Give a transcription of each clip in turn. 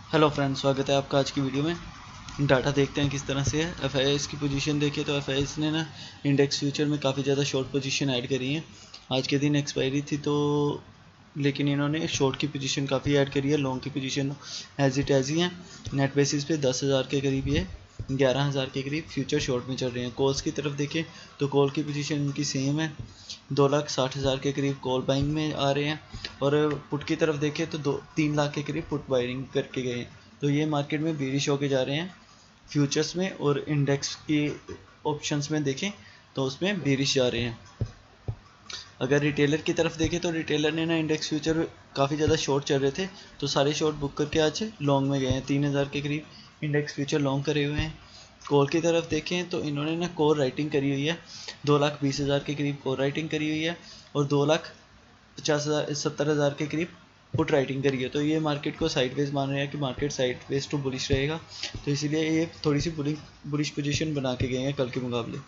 Hello friends, स्वागत है आपका आज की वीडियो में। डाटा देखते हैं किस तरह से है। एफआईआईएस की पोजीशन देखिए तो एफआईआईएस ने ना इंडेक्स फ्यूचर में काफ़ी ज़्यादा शॉर्ट पोजीशन ऐड करी है। आज के दिन एक्सपायरी थी तो लेकिन इन्होंने शॉर्ट की पोजीशन काफ़ी ऐड करी है। लॉन्ग की पोजीशन एज इट एज ही है। नेट बेसिस पे 10,000 के करीब ये 11,000 के करीब फ्यूचर शॉर्ट में चल रहे हैं। कॉल्स की तरफ देखें तो कॉल की पोजीशन इनकी सेम है, 2,60,000 के करीब कॉल बाइंग में आ रहे हैं। और पुट की तरफ देखें तो 3 लाख के करीब पुट बाइंग करके गए हैं। तो ये मार्केट में बेरिश होके जा रहे हैं फ्यूचर्स में। और इंडेक्स की ऑप्शंस में देखें तो उसमें बेरिश जा रहे हैं। अगर रिटेलर की तरफ देखें तो रिटेलर ने ना इंडेक्स फ्यूचर काफ़ी ज़्यादा शॉर्ट चल रहे थे तो सारे शॉर्ट बुक करके आज लॉन्ग में गए हैं। 3,000 के करीब इंडेक्स फ्यूचर लॉन्ग करे हुए हैं। कॉल की तरफ देखें तो इन्होंने ना कोर राइटिंग करी हुई है, 2,20,000 के करीब कोर राइटिंग करी हुई है और 2,70,000 के करीब पुट राइटिंग करी है। तो ये मार्केट को साइडवेज मान रहे हैं कि मार्केट साइडवेज टू बुलिश रहेगा, तो इसीलिए ये थोड़ी सी बुलिश पोजीशन बना के गए हैं कल के मुकाबले।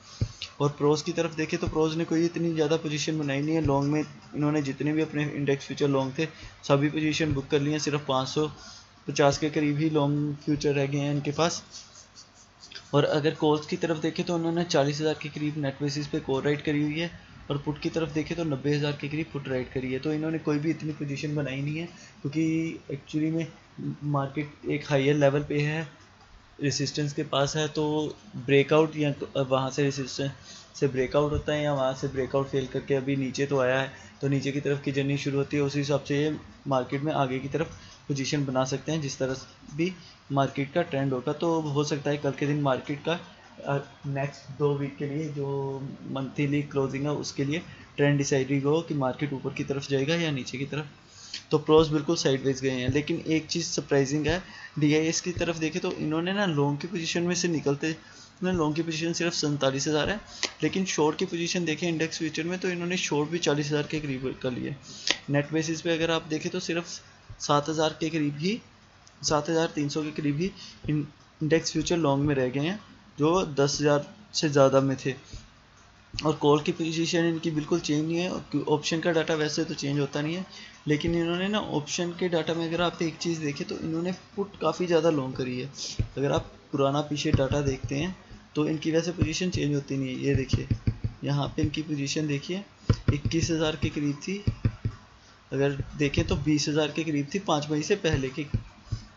और प्रोज की तरफ देखें तो प्रोज ने कोई इतनी ज़्यादा पोजीशन बनाई नहीं है। लॉन्ग में इन्होंने जितने भी अपने इंडेक्स फ्यूचर लॉन्ग थे सभी पोजीशन बुक कर ली हैं। सिर्फ 550 के करीब ही लॉन्ग फ्यूचर रह गए हैं इनके पास। और अगर कॉल्स की तरफ देखें तो उन्होंने 40,000 के करीब नेट बेसिस पे कॉल राइट करी हुई है और पुट की तरफ देखें तो 90,000 के करीब पुट राइट करी है। तो इन्होंने कोई भी इतनी पोजीशन बनाई नहीं है क्योंकि एक्चुअली में मार्केट एक हायर लेवल पे है, रेसिस्टेंस के पास है। तो ब्रेकआउट या तो वहाँ से रेसिस्टेंस से ब्रेकआउट होता है या वहाँ से ब्रेकआउट फेल करके अभी नीचे तो आया है तो नीचे की तरफ की जर्नी शुरू होती है। उसी हिसाब से ये मार्केट में आगे की तरफ पोजीशन बना सकते हैं जिस तरह भी मार्केट का ट्रेंड होगा। तो हो सकता है कल के दिन मार्केट का नेक्स्ट 2 वीक के लिए जो मंथली क्लोजिंग है उसके लिए ट्रेंड डिसाइडिंग हो कि मार्केट ऊपर की तरफ जाएगा या नीचे की तरफ। तो प्रोस बिल्कुल साइडवेज गए हैं। लेकिन एक चीज़ सरप्राइजिंग है, डीआईएस की तरफ देखें तो इन्होंने ना लॉन्ग की पोजीशन में से निकलते लॉन्ग की पोजीशन सिर्फ 47,000 है, लेकिन शॉर्ट की पोजीशन देखें इंडेक्स फ्यूचर में तो इन्होंने शॉर्ट भी 40,000 के करीब कर लिए। नेट बेसिस पे अगर आप देखें तो सिर्फ 7,000 के करीब ही 7,300 के करीब ही इंडेक्स फ्यूचर लॉन्ग में रह गए हैं जो 10,000 से ज़्यादा में थे। और कॉल की पोजीशन इनकी बिल्कुल चेंज नहीं है। ऑप्शन का डाटा वैसे तो चेंज होता नहीं है, लेकिन इन्होंने ना ऑप्शन के डाटा में अगर आप एक चीज़ देखें तो इन्होंने पुट काफ़ी ज़्यादा लॉन्ग करी है। अगर आप पुराना पीछे डाटा देखते हैं तो इनकी वैसे पोजीशन चेंज होती नहीं है। ये देखिए यहाँ पे इनकी पोजीशन देखिए 21,000 के करीब थी, अगर देखें तो 20,000 के करीब थी 5 मई से पहले की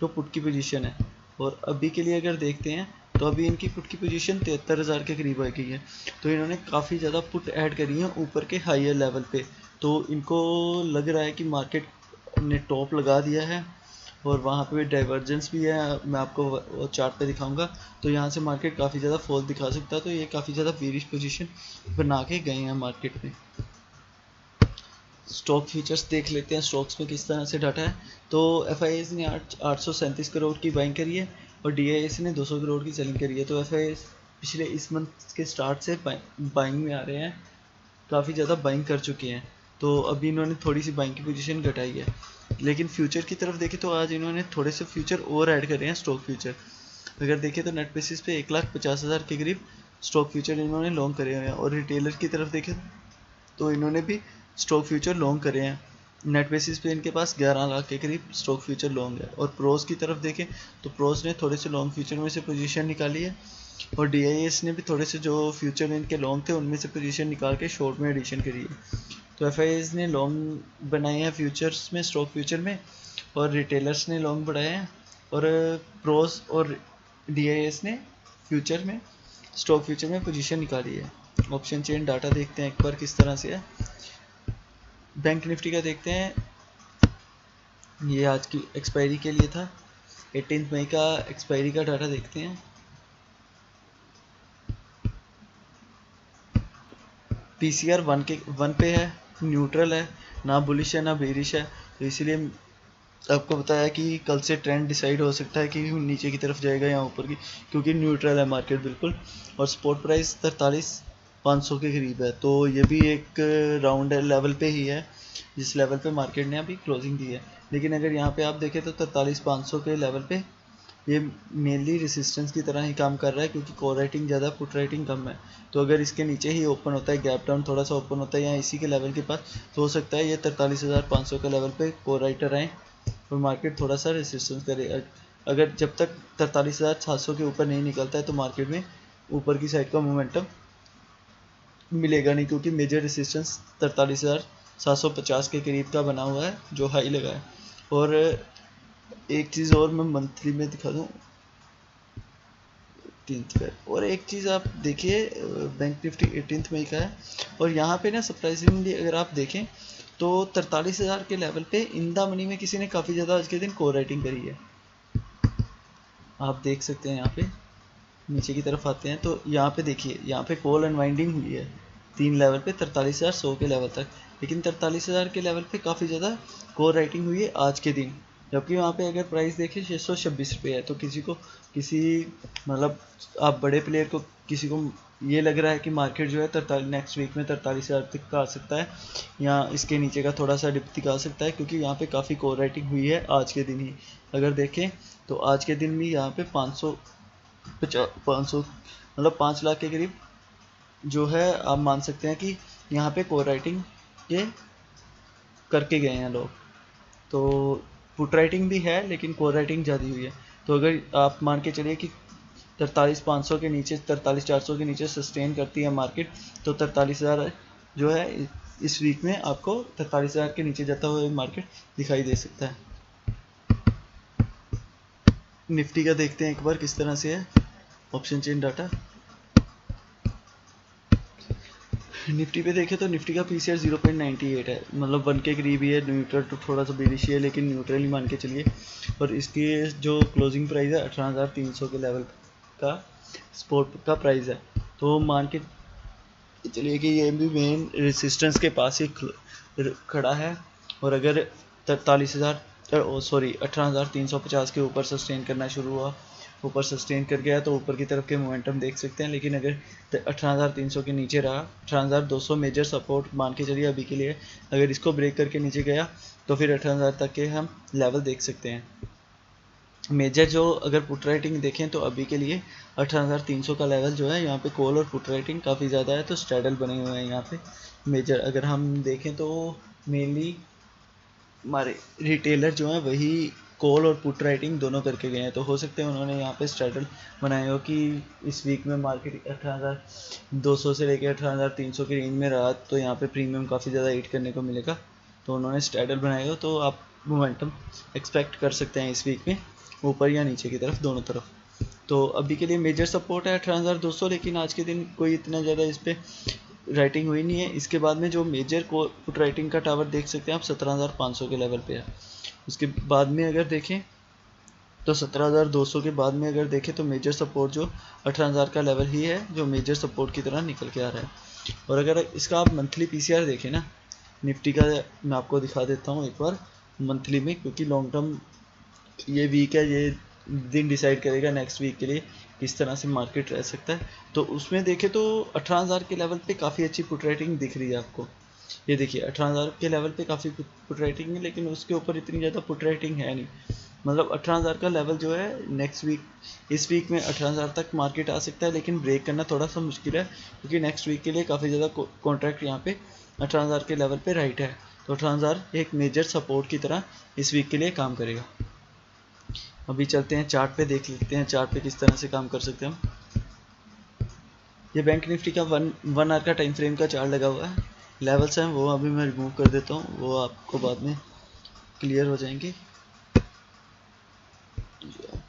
जो पुट की पोजीशन है। और अभी के लिए अगर देखते हैं तो अभी इनकी पुट की पोजीशन 73,000 के करीब आ गई है। तो इन्होंने काफ़ी ज़्यादा पुट ऐड करी है ऊपर के हायर लेवल पे। तो इनको लग रहा है कि मार्केट ने टॉप लगा दिया है और वहाँ पे डाइवर्जेंस भी है। मैं आपको चार्ट पे दिखाऊंगा तो यहाँ से मार्केट काफ़ी ज़्यादा फॉल दिखा सकता है। तो ये काफ़ी ज़्यादा बेरिश पोजीशन बना के गए हैं मार्केट में। स्टॉक फीचर्स देख लेते हैं स्टॉक्स में किस तरह से डाटा है। तो एफ ने 837 करोड़ की बाइंग करी है और डी ने 200 करोड़ की सेलिंग करी है। तो एफ पिछले इस मंथ के स्टार्ट से बाइंग में आ रहे हैं, काफ़ी ज़्यादा बाइंग कर चुके हैं। तो अभी इन्होंने थोड़ी सी बाइंग की पोजीशन घटाई है। लेकिन फ्यूचर की तरफ देखें तो आज इन्होंने थोड़े से फ्यूचर और ऐड करे हैं स्टॉक फ्यूचर। अगर देखें तो नेट बेसिस पे 1,50,000 के करीब स्टॉक फ्यूचर इन्होंने लॉन्ग करे हुए हैं। और रिटेलर की तरफ देखें तो इन्होंने भी स्टॉक फ्यूचर लॉन्ग करे हैं। नेट बेसिस पे इनके पास 11 लाख के करीब स्टॉक फ्यूचर लॉन्ग है। और प्रोस की तरफ देखें तो प्रोस ने थोड़े से लॉन्ग फ्यूचर में से पोजीशन निकाली है और डीआईएस ने भी थोड़े से जो फ्यूचर इनके लॉन्ग थे उनमें से पोजीशन निकाल के शॉर्ट में एडिशन करी है। तो एफ ने लॉन्ग बनाए हैं फ्यूचर्स में, स्टॉक फ्यूचर में, और रिटेलर्स ने लॉन्ग बढ़ाए हैं। और प्रोस और डीआईएस ने फ्यूचर में स्टॉक फ्यूचर में पोजीशन निकाली है। ऑप्शन चेन डाटा देखते हैं एक बार किस तरह से है। बैंक निफ्टी का देखते हैं, ये आज की एक्सपायरी के लिए था, 18 मई का एक्सपायरी का डाटा देखते हैं। पीसीआर 1 पे है, न्यूट्रल है, ना बुलिश है ना बेरिश है। तो इसीलिए आपको बताया कि कल से ट्रेंड डिसाइड हो सकता है कि नीचे की तरफ जाएगा या ऊपर की, क्योंकि न्यूट्रल है मार्केट बिल्कुल। और स्पॉट प्राइस 43,500 के करीब है। तो ये भी एक राउंड लेवल पे ही है जिस लेवल पे मार्केट ने अभी क्लोजिंग दी है। लेकिन अगर यहाँ पे आप देखें तो 43,500 के लेवल पे ये मेनली रेसिस्टेंस की तरह ही काम कर रहा है क्योंकि कॉल राइटिंग ज़्यादा पुट राइटिंग कम है। तो अगर इसके नीचे ही ओपन होता है, गैप डाउन थोड़ा सा ओपन होता है या इसी के लेवल के पास, तो हो सकता है ये 43,500 के लेवल पे कॉल राइटर आए और मार्केट थोड़ा सा रेसिस्टेंस करे। अगर जब तक 43,700 के ऊपर नहीं निकलता है तो मार्केट में ऊपर की साइड का मोमेंटम मिलेगा नहीं, क्योंकि मेजर रेसिस्टेंस 43,750 के करीब का बना हुआ है जो हाई लगा है। और एक चीज़ और मैं मंथली में दिखा दूँ 18th पे, और एक चीज़ आप देखिए बैंक निफ्टी 18 मई का है, और यहाँ पे ना सरप्राइजिंगली अगर आप देखें तो 43,000 के लेवल पे इन द मनी में किसी ने काफ़ी ज़्यादा आज के दिन कोर राइटिंग करी है। आप देख सकते हैं यहाँ पे नीचे की तरफ आते हैं तो यहाँ पे देखिए, यहाँ पे कॉल अनवाइंडिंग हुई है 3 लेवल पे 43,100 के लेवल तक, लेकिन 43,000 के लेवल पे काफ़ी ज़्यादा कोर राइटिंग हुई है आज के दिन। जबकि वहाँ पे अगर प्राइस देखें 626 रुपये है, तो किसी मतलब आप बड़े प्लेयर को किसी को ये लग रहा है कि मार्केट जो है नेक्स्ट वीक में 43,000 तक का आ सकता है, या इसके नीचे का थोड़ा सा डिप दिखा सकता है, क्योंकि यहाँ पे काफ़ी कोर राइटिंग हुई है आज के दिन ही। अगर देखें तो आज के दिन भी यहाँ पे 500 मतलब 5 लाख के करीब जो है आप मान सकते हैं कि यहाँ पे कोर राइटिंग ये करके गए हैं लोग। तो पुट राइटिंग भी है लेकिन कोर राइटिंग ज़्यादा हुई है। तो अगर आप मान के चलिए कि 43,500 के नीचे 43,400 के नीचे सस्टेन करती है मार्केट, तो 43,000 जो है इस वीक में आपको 43,000 के नीचे जाता हुआ मार्केट दिखाई दे सकता है। निफ्टी का देखते हैं एक बार किस तरह से है ऑप्शन चेन डाटा। निफ्टी पे देखें तो निफ्टी का पीसीआर 0.98 है, मतलब 1 के करीब ही है, न्यूट्रल तो थोड़ा सा बेरिश है लेकिन न्यूट्रल ही मान के चलिए। और इसकी जो क्लोजिंग प्राइस है 18,300 के लेवल का स्पॉट का प्राइस है। तो मान के चलिए कि ये भी मेन रेसिस्टेंस के पास ही खड़ा है, और अगर 18,350 के ऊपर सस्टेन करना शुरू हुआ, ऊपर सस्टेन कर गया तो ऊपर की तरफ के मोमेंटम देख सकते हैं। लेकिन अगर 18,300 के नीचे रहा, 18,200 मेजर सपोर्ट मान के चलिए अभी के लिए, अगर इसको ब्रेक करके नीचे गया तो फिर 18,000 तक के हम लेवल देख सकते हैं। मेजर जो अगर पुट राइटिंग देखें तो अभी के लिए 18,300 का लेवल जो है, यहाँ पे कॉल और पुट राइटिंग काफ़ी ज़्यादा है, तो स्ट्रैडल बने हुए हैं यहाँ पे मेजर। अगर हम देखें तो मेनली हमारे रिटेलर जो हैं वही कॉल और पुट राइटिंग दोनों करके गए हैं, तो हो सकते हैं उन्होंने यहाँ पे स्ट्रैडल बनाए हो कि इस वीक में मार्केट 18,200 से लेकर 18,300 की रेंज में रहा, तो यहाँ पे प्रीमियम काफ़ी ज़्यादा हिट करने को मिलेगा, तो उन्होंने स्ट्रैडल बनाए हो, तो आप मोमेंटम एक्सपेक्ट कर सकते हैं इस वीक में ऊपर या नीचे की तरफ, दोनों तरफ। तो अभी के लिए मेजर सपोर्ट है 18,200, लेकिन आज के दिन कोई इतना ज़्यादा इस पर राइटिंग हुई नहीं है। इसके बाद में जो मेजर को पुट राइटिंग का टावर देख सकते हैं आप 17,500 के लेवल पे है। उसके बाद में अगर देखें तो 17,200 के बाद में अगर देखें तो मेजर सपोर्ट जो 18,000 का लेवल ही है, जो मेजर सपोर्ट की तरह निकल के आ रहा है। और अगर इसका आप मंथली पीसीआर देखें ना निफ्टी का, मैं आपको दिखा देता हूँ एक बार मंथली में, क्योंकि लॉन्ग टर्म ये वीक है, ये दिन डिसाइड करेगा नेक्स्ट वीक के लिए किस तरह से मार्केट रह सकता है। तो उसमें देखें तो 18,000 के लेवल पे काफ़ी अच्छी पुट राइटिंग दिख रही है आपको। ये देखिए 18,000 के लेवल पे काफ़ी पुट राइटिंग है, लेकिन उसके ऊपर इतनी ज़्यादा पुट राइटिंग है नहीं। मतलब 18,000 का लेवल जो है नेक्स्ट वीक, इस वीक में 18,000 तक मार्केट आ सकता है, लेकिन ब्रेक करना थोड़ा सा मुश्किल है, क्योंकि नेक्स्ट वीक के लिए काफ़ी ज़्यादा कॉन्ट्रैक्ट यहाँ पे 18,000 के लेवल पे राइट है। तो 18,000 एक मेजर सपोर्ट की तरह इस वीक के लिए काम करेगा। अभी चलते हैं चार्ट पे, देख लेते हैं चार्ट पे किस तरह से काम कर सकते हैं हम। ये बैंक निफ्टी का वन आवर का टाइम फ्रेम का चार्ट लगा हुआ है, लेवल्स हैं वो अभी मैं रिमूव कर देता हूँ, वो आपको बाद में क्लियर हो जाएंगे।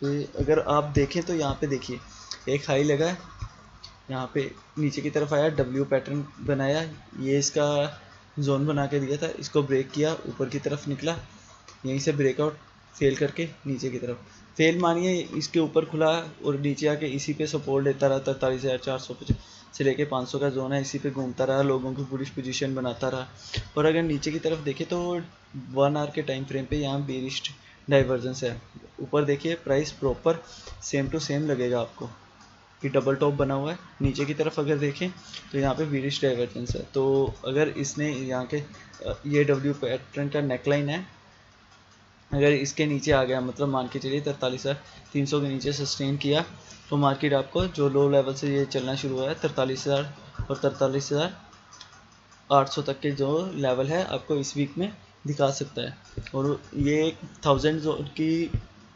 पे अगर आप देखें तो यहाँ पे देखिए एक हाई लगा है, यहाँ पे नीचे की तरफ आया, डब्ल्यू पैटर्न बनाया, ये इसका जोन बना के दिया था, इसको ब्रेक किया, ऊपर की तरफ निकला, यहीं से ब्रेकआउट फेल करके नीचे की तरफ फेल मानिए इसके ऊपर खुला, और नीचे आके इसी पे सपोर्ट लेता रहा, 43,400 से लेके 500 का जोन है, इसी पे घूमता रहा, लोगों की बुलिश पोजीशन बनाता रहा। और अगर नीचे की तरफ देखें तो 1 आवर के टाइम फ्रेम पे यहाँ बेरिश डाइवर्जेंस है। ऊपर देखिए price proper same to same लगेगा आपको कि डबल टॉप बना हुआ है, नीचे की तरफ अगर देखें तो यहाँ पे बेरिश डाइवर्जेंस है। तो अगर इसने यहाँ के ये डब्ल्यू पैटर्न का नेकलाइन है, अगर इसके नीचे आ गया, मतलब मान के चलिए 43,300 के नीचे सस्टेन किया, तो मार्केट आपको जो लो लेवल से ये चलना शुरू हुआ है 43,000 और 43,800 तक के जो लेवल है आपको इस वीक में दिखा सकता है। और ये 1000 जोन की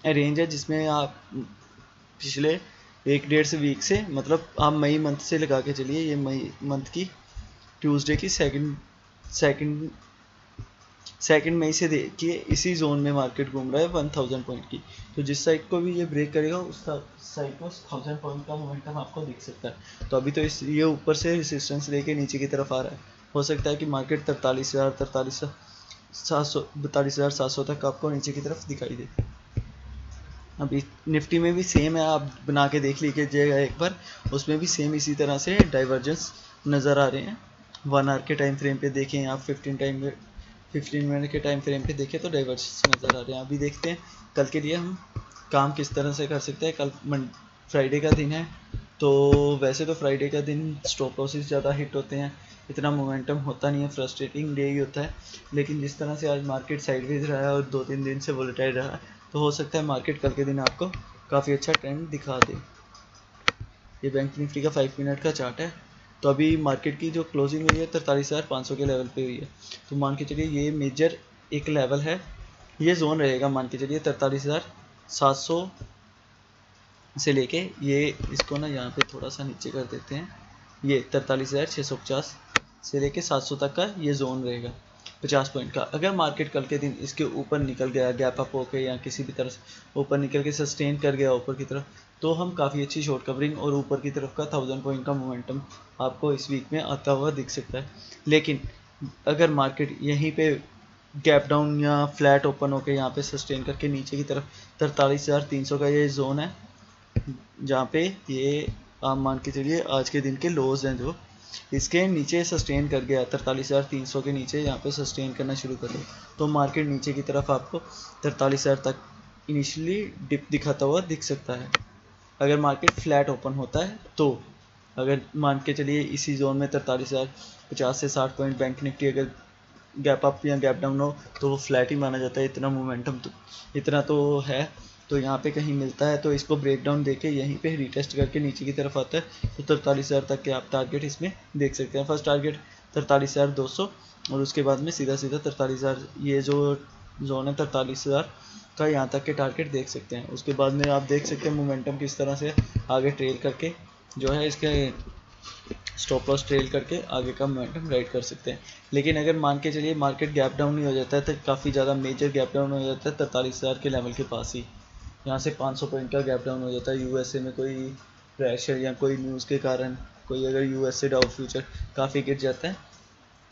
रेंज है जिसमें आप पिछले 1 डेढ़ से वीक से, मतलब आप मई मंथ से लगा के चलिए, ये मई मंथ की ट्यूसडे की सेकंड सेकंड मई से देखिए इसी जोन में मार्केट घूम रहा है 1000 पॉइंट की। तो जिस साइड को भी ये ब्रेक करेगा उस साइड को 1000 पॉइंट का मोमेंटम आपको दिख सकता है। तो अभी तो ये ऊपर से रेसिस्टेंस लेके नीचे की तरफ आ रहा है, हो सकता है कि मार्केट 42,700 तक आपको नीचे की तरफ दिखाई दे। अभी निफ्टी में भी सेम है, आप बना के देख लीजिएगा एक बार, उसमें भी सेम इसी तरह से डाइवर्जेंस नज़र आ रहे हैं। 1 आवर के टाइम फ्रेम पे देखें आप 15 मिनट के टाइम फ्रेम पे देखें तो डाइवर्जेंस नज़र आ रहे हैं। अभी देखते हैं कल के लिए हम काम किस तरह से कर सकते हैं। कल फ्राइडे का दिन है, तो वैसे तो फ्राइडे का दिन स्टॉप लॉसेस ज़्यादा हिट होते हैं, इतना मोमेंटम होता नहीं है, फ्रस्ट्रेटिंग डे ही होता है। लेकिन जिस तरह से आज मार्केट साइडवेज रहा है और 2-3 दिन से वोलेटाइल रहा है, तो हो सकता है मार्केट कल के दिन आपको काफ़ी अच्छा ट्रेंड दिखा दे। ये बैंक निफ्टी का 5 मिनट का चार्ट है। तो अभी मार्केट की जो क्लोजिंग हुई है 43,500 के लेवल पे हुई है। तो मान के चलिए ये मेजर एक लेवल है, ये जोन रहेगा, मान के चलिए 43,700 से लेके ये, इसको ना यहाँ पे थोड़ा सा नीचे कर देते हैं, ये 43,650 से लेके 700 तक का ये जोन रहेगा 50 पॉइंट का। अगर मार्केट कल के दिन इसके ऊपर निकल गया, गैप अप होकर या किसी भी तरह से ऊपर निकल के सस्टेन कर गया ऊपर की तरफ, तो हम काफ़ी अच्छी शॉर्ट कवरिंग और ऊपर की तरफ का 1000 पॉइंट का मोमेंटम आपको इस वीक में आता हुआ दिख सकता है। लेकिन अगर मार्केट यहीं पे गैप डाउन या फ्लैट ओपन होकर यहाँ पे सस्टेन करके नीचे की तरफ 43,300 का ये जोन है, जहाँ पे ये आप मान के चलिए आज के दिन के लोज हैं, जो इसके नीचे सस्टेन कर गया 43,300 के नीचे यहाँ पे सस्टेन करना शुरू कर दे, तो मार्केट नीचे की तरफ आपको 43,000 तक इनिशियली डिप दिखाता हुआ दिख सकता है। अगर मार्केट फ्लैट ओपन होता है तो, अगर मान के चलिए इसी जोन में 43,050 से 60 पॉइंट बैंक निफ्टी अगर गैप अप या गैप डाउन हो तो वो फ्लैट ही माना जाता है, इतना मोमेंटम तो इतना तो है। तो यहाँ पे कहीं मिलता है तो इसको ब्रेक डाउन देके यहीं पे रिटेस्ट करके नीचे की तरफ आता है, तो 43,000 तक के आप टारगेट इसमें देख सकते हैं। फर्स्ट टारगेट 43,200 और उसके बाद में सीधा 43,000, ये जो जोन है 43,000 का, यहाँ तक के टारगेट देख सकते हैं। उसके बाद में आप देख सकते हैं मोमेंटम किस तरह से आगे ट्रेल करके जो है इसके स्टॉप लॉस ट्रेल करके आगे का मोमेंटम राइड कर सकते हैं। लेकिन अगर मान के चलिए मार्केट गैप डाउन ही हो जाता है, तो काफ़ी ज़्यादा मेजर गैप डाउन हो जाता है 43,000 के लेवल के पास ही, यहाँ से 500 पॉइंट का गैप डाउन हो जाता है। यूएसए में कोई प्रेशर या कोई न्यूज़ के कारण, कोई अगर यूएसए डाउ फ्यूचर काफ़ी गिर जाता है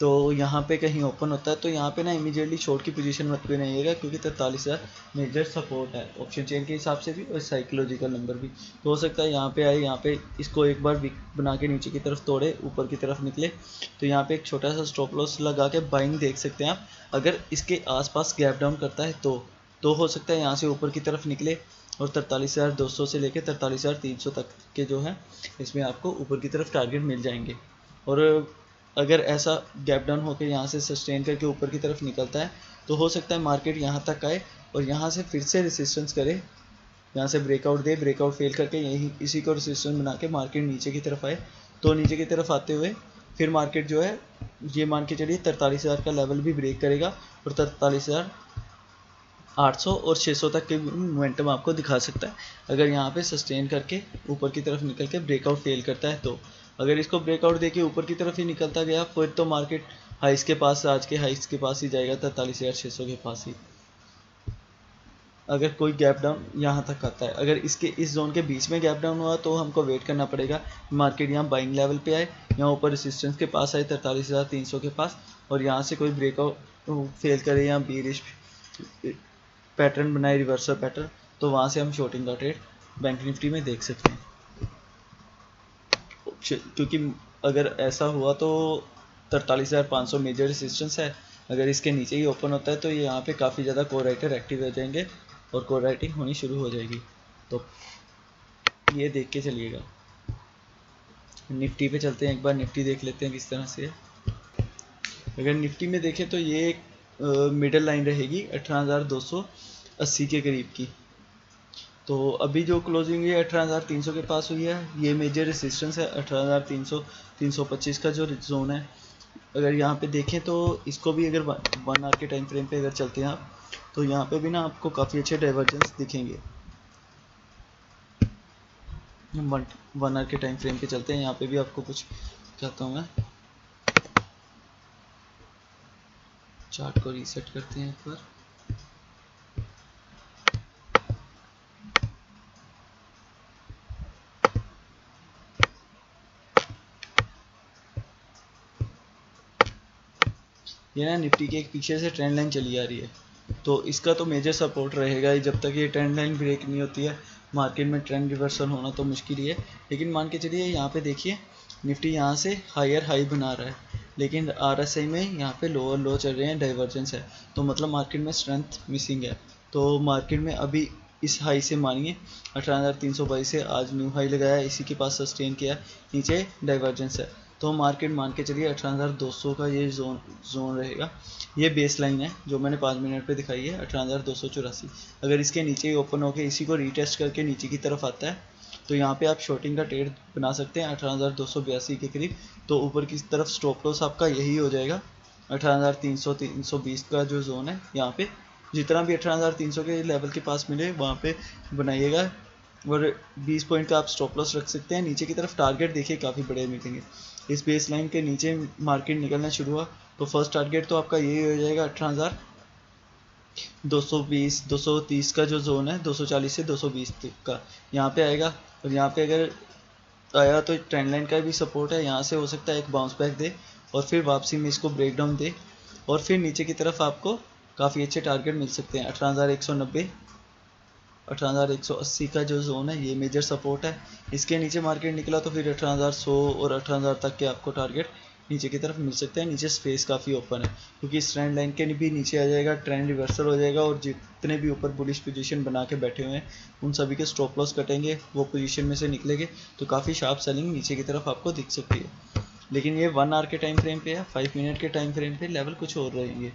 तो यहाँ पे कहीं ओपन होता है, तो यहाँ पे ना इमीडिएटली शॉर्ट की पोजीशन मत बनाइएगा, क्योंकि 43,000 मेजर सपोर्ट है ऑप्शन चेन के हिसाब से भी और साइकोलॉजिकल नंबर भी। तो हो सकता है यहाँ पे आए, यहाँ पे इसको एक बार वीक बना के नीचे की तरफ तोड़े, ऊपर की तरफ निकले, तो यहाँ पे एक छोटा सा स्टॉप लॉस लगा के बाइंग देख सकते हैं आप। अगर इसके आसपास गैप डाउन करता है तो हो सकता है यहाँ से ऊपर की तरफ निकले और 43,200 से लेकर 43,300 तक के जो है इसमें आपको ऊपर की तरफ टारगेट मिल जाएंगे। और अगर ऐसा गैप डाउन होकर यहाँ से सस्टेन करके ऊपर की तरफ निकलता है तो हो सकता है मार्केट यहाँ तक आए और यहाँ से फिर से रेसिस्टेंस करे, यहाँ से ब्रेकआउट दे, ब्रेकआउट फेल करके यही इसी को रेसिस्टेंस बना के मार्केट नीचे की तरफ आए। तो नीचे की तरफ आते हुए फिर मार्केट जो है ये मान के चलिए 43,000 का लेवल भी ब्रेक करेगा और 43,800 और 600 तक के मोमेंटम आपको दिखा सकता है, अगर यहाँ पे सस्टेन करके ऊपर की तरफ निकल के ब्रेकआउट फेल करता है। तो अगर इसको ब्रेकआउट देके ऊपर की तरफ ही निकलता गया फिर तो मार्केट हाइस के पास, आज के हाइस के पास ही जाएगा 43,600 के पास ही। अगर कोई गैप डाउन यहाँ तक आता है, अगर इसके इस जोन के बीच में गैप डाउन हुआ तो हमको वेट करना पड़ेगा मार्केट यहाँ बाइंग लेवल पे आए, यहाँ ऊपर रेसिस्टेंस के पास आए 43,300 के पास, और यहाँ से कोई ब्रेकआउट फेल करे या बीरिश पैटर्न बनाए, रिवर्सल पैटर्न, तो वहाँ से हम शॉर्टिंग का ट्रेड बैंक निफ्टी में देख सकते हैं। क्योंकि अगर ऐसा हुआ तो 43,500 मेजर रेसिस्टेंस है, अगर इसके नीचे ही ओपन होता है तो ये यहाँ पे काफ़ी ज़्यादा कोर राइटर एक्टिव हो जाएंगे और कोर राइटिंग होनी शुरू हो जाएगी। तो ये देख के चलिएगा। निफ्टी पे चलते हैं, एक बार निफ्टी देख लेते हैं किस तरह से है। अगर निफ्टी में देखें तो ये एक मिडल लाइन रहेगी 18,280 के करीब की। तो अभी जो क्लोजिंग है 18,300 के पास हुई है, ये मेजर रेसिस्टेंस है 18,300 325 का जो जोन है। अगर यहाँ पे देखें तो इसको भी अगर 1 आवर के टाइम फ्रेम पे अगर चलते हैं आप तो यहाँ पे भी ना आपको काफ़ी अच्छे डाइवर्जेंस दिखेंगे। वन आवर के टाइम फ्रेम पे चलते हैं, यहाँ पे भी आपको कुछ कहता हूँ मैं। चार्ट को रीसेट करते हैं एक बार। ये ना निफ्टी के एक पीछे से ट्रेंड लाइन चली आ रही है, तो इसका तो मेजर सपोर्ट रहेगा जब तक ये ट्रेंड लाइन ब्रेक नहीं होती है। मार्केट में ट्रेंड रिवर्सल होना तो मुश्किल ही है, लेकिन मान के चलिए यहाँ पे देखिए निफ्टी यहाँ से हायर हाई बना रहा है, लेकिन RSI में यहाँ पे लोअर लो चल रहे हैं, डाइवर्जेंस है, तो मतलब मार्केट में स्ट्रेंथ मिसिंग है। तो मार्केट में अभी इस हाई से मानिए 18,322 से आज न्यू हाई लगाया, इसी के पास सस्टेन किया, नीचे डाइवर्जेंस है, तो मार्केट मान के चलिए 18,200 का ये जोन रहेगा। ये बेस लाइन है जो मैंने 5 मिनट पे दिखाई है 18,284। अगर इसके नीचे ही ओपन होकर इसी को रीटेस्ट करके नीचे की तरफ आता है तो यहाँ पे आप शॉर्टिंग का ट्रेड बना सकते हैं 18,282 के करीब। तो ऊपर की तरफ स्टॉप लॉस आपका यही हो जाएगा 18,300 320 का जो जोन है। यहाँ पे जितना भी 18,300 के लेवल के पास मिले वहाँ पे बनाइएगा, और 20 पॉइंट का आप स्टॉप लॉस रख सकते हैं। नीचे की तरफ टारगेट देखिए काफ़ी बड़े मिलेंगे। इस बेस लाइन के नीचे मार्केट निकलना शुरू हुआ तो फर्स्ट टारगेट तो आपका यही हो जाएगा 18,220 230 का जो जोन है 240 से 220 तक का यहाँ पे आएगा। और यहाँ पे अगर आया तो ट्रेंड लाइन का भी सपोर्ट है, यहाँ से हो सकता है एक बाउंस बैक दे और फिर वापसी में इसको ब्रेक डाउन दे, और फिर नीचे की तरफ आपको काफ़ी अच्छे टारगेट मिल सकते हैं। 18,190 18,180 का जो जोन है ये मेजर सपोर्ट है। इसके नीचे मार्केट निकला तो फिर 18,100 और 18,000 तक के आपको टारगेट नीचे की तरफ मिल सकते हैं। नीचे स्पेस काफ़ी ओपन है क्योंकि इस ट्रेंड लाइन के भी नीचे आ जाएगा, ट्रेंड रिवर्सल हो जाएगा, और जितने भी ऊपर बुलिश पोजीशन बना के बैठे हुए हैं उन सभी के स्टॉप लॉस कटेंगे, वो पोजीशन में से निकलेंगे, तो काफ़ी शार्प सेलिंग नीचे की तरफ आपको दिख सकती है। लेकिन ये 1 आवर के टाइम फ्रेम पे है, 5 मिनट के टाइम फ्रेम पे लेवल कुछ और रहेंगे,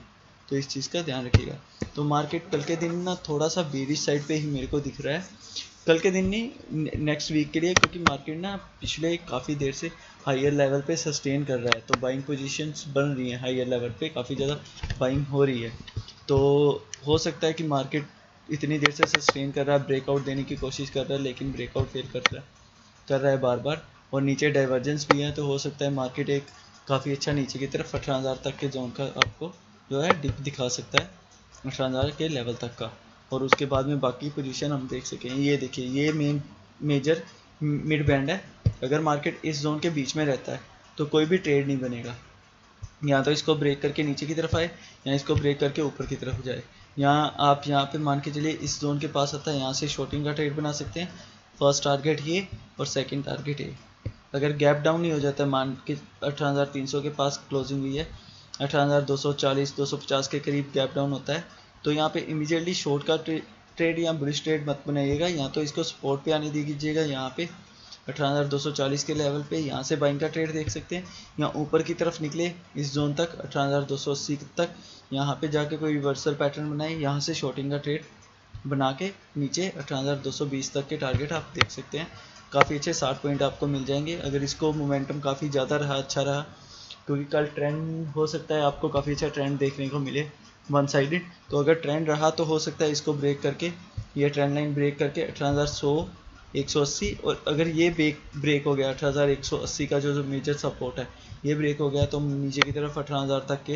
तो इस चीज़ का ध्यान रखिएगा। तो मार्केट कल के दिन ना थोड़ा सा बेरिश साइड पे ही मेरे को दिख रहा है, कल के दिन नहीं नेक्स्ट वीक के लिए, क्योंकि मार्केट ना पिछले काफ़ी देर से हायर लेवल पे सस्टेन कर रहा है, तो बाइंग पोजीशंस बन रही हैं हायर लेवल पे, काफ़ी ज़्यादा बाइंग हो रही है। तो हो सकता है कि मार्केट इतनी देर से सस्टेन कर रहा है, ब्रेकआउट देने की कोशिश कर रहा है, लेकिन ब्रेकआउट फेल कर रहा है बार बार, और नीचे डाइवर्जेंस भी है, तो हो सकता है मार्केट एक काफ़ी अच्छा नीचे की तरफ 18,000 तक के जोन का आपको जो है डिप दिखा सकता है, 18,000 के लेवल तक का, और उसके बाद में बाकी पोजीशन हम देख सकें। ये देखिए ये मेजर मिड बैंड है, अगर मार्केट इस जोन के बीच में रहता है तो कोई भी ट्रेड नहीं बनेगा, या तो इसको ब्रेक करके नीचे की तरफ आए या इसको ब्रेक करके ऊपर की तरफ जाए। यहाँ पे मान के चलिए इस जोन के पास आता है, यहाँ से शॉर्टिंग का ट्रेड बना सकते हैं। फर्स्ट टारगेट ये और सेकंड टारगेट ये। अगर गैप डाउन नहीं हो जाता, मान के 18,300 के पास क्लोजिंग हुई है, 18,240 250 के करीब गैप डाउन होता है, तो यहाँ पे इमीडिएटली शॉर्ट का ट्रेड या बुलिश ट्रेड मत बनाइएगा, यहाँ तो इसको सपोर्ट पे आने दीजिएगा। यहाँ पे 18,240 के लेवल पे यहाँ से बाइंग का ट्रेड देख सकते हैं, यहाँ ऊपर की तरफ निकले इस जोन तक 18,280 तक, यहाँ पे जाके कोई रिवर्सल पैटर्न बनाए, यहाँ से शॉर्टिंग का ट्रेड बना के नीचे 18,220 तक के टारगेट आप देख सकते हैं। काफ़ी अच्छे 60 पॉइंट आपको मिल जाएंगे अगर इसको मोमेंटम काफ़ी ज़्यादा रहा, अच्छा रहा, क्योंकि कल ट्रेंड हो सकता है आपको काफ़ी अच्छा ट्रेंड देखने को मिले वन साइडेड। तो अगर ट्रेंड रहा तो हो सकता है इसको ब्रेक करके, ये ट्रेंड लाइन ब्रेक करके 18,100 180, और अगर ये ब्रेक हो गया 18,180 का जो मेजर सपोर्ट है ये ब्रेक हो गया, तो नीचे की तरफ 18,000 तक के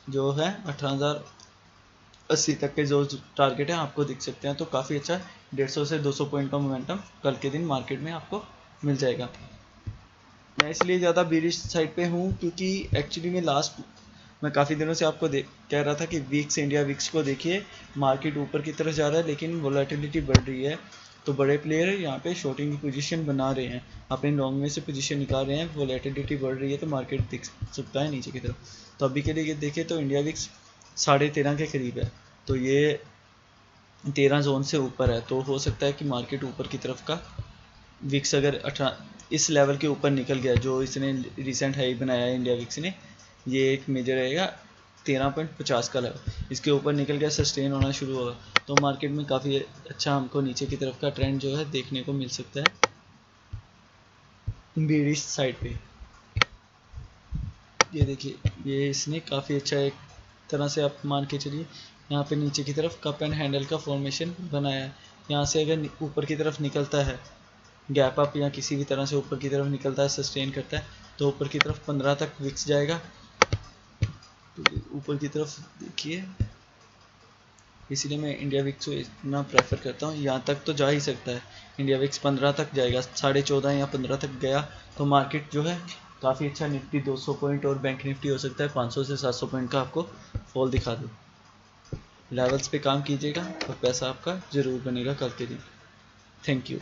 जो है 18,080 तक के जो टारगेट है आपको दिख सकते हैं। तो काफ़ी अच्छा 150 से 200 पॉइंट का मोमेंटम कल के दिन मार्केट में आपको मिल जाएगा। मैं इसलिए ज़्यादा बेरिश साइड पे हूँ क्योंकि एक्चुअली मैं काफ़ी दिनों से आपको कह रहा था कि वीक्स इंडिया वीक्स को देखिए, मार्केट ऊपर की तरफ जा रहा है लेकिन वोलेटिलिटी बढ़ रही है, तो बड़े प्लेयर यहाँ पे शॉर्टिंग की पोजीशन बना रहे हैं, अपने लॉन्ग में से पोजीशन निकाल रहे हैं, वोलेटिलिटी बढ़ रही है, तो मार्केट दिख सकता है नीचे की तरफ। तो अभी के लिए देखें तो इंडिया वीक्स 13.5 के करीब है, तो ये 13 जोन से ऊपर है, तो हो सकता है कि मार्केट ऊपर की तरफ का विक्स अगर 18 इस लेवल के ऊपर निकल गया जो इसने रिसेंट हाई बनाया है इंडिया विक्स ने, ये एक मेजर रहेगा 13.50 का लेवल, इसके ऊपर निकल गया सस्टेन होना शुरू होगा, तो मार्केट में काफ़ी अच्छा हमको नीचे की तरफ का ट्रेंड जो है देखने को मिल सकता है बेरिश साइड पे। ये देखिए ये इसने काफ़ी अच्छा एक तरह से आप मान के चलिए यहाँ पे नीचे की तरफ कप एंड हैंडल का फॉर्मेशन बनाया है। यहाँ से अगर ऊपर की तरफ निकलता है गैप अप या किसी भी तरह से ऊपर की तरफ निकलता है, सस्टेन करता है, तो ऊपर की तरफ 15 तक विक्स जाएगा। तो ऊपर की तरफ देखिए, इसीलिए मैं इंडिया विक्स को इतना प्रेफर करता हूँ। यहाँ तक तो जा ही सकता है, इंडिया विक्स 15 तक जाएगा, 14.5 या 15 तक गया तो मार्केट जो है काफ़ी अच्छा, निफ्टी 200 पॉइंट और बैंक निफ्टी हो सकता है 500 से 700 पॉइंट का आपको फॉल दिखा दो। लेवल्स पे काम कीजिएगा और पैसा आपका ज़रूर बनेगा कल के दिन। Thank you.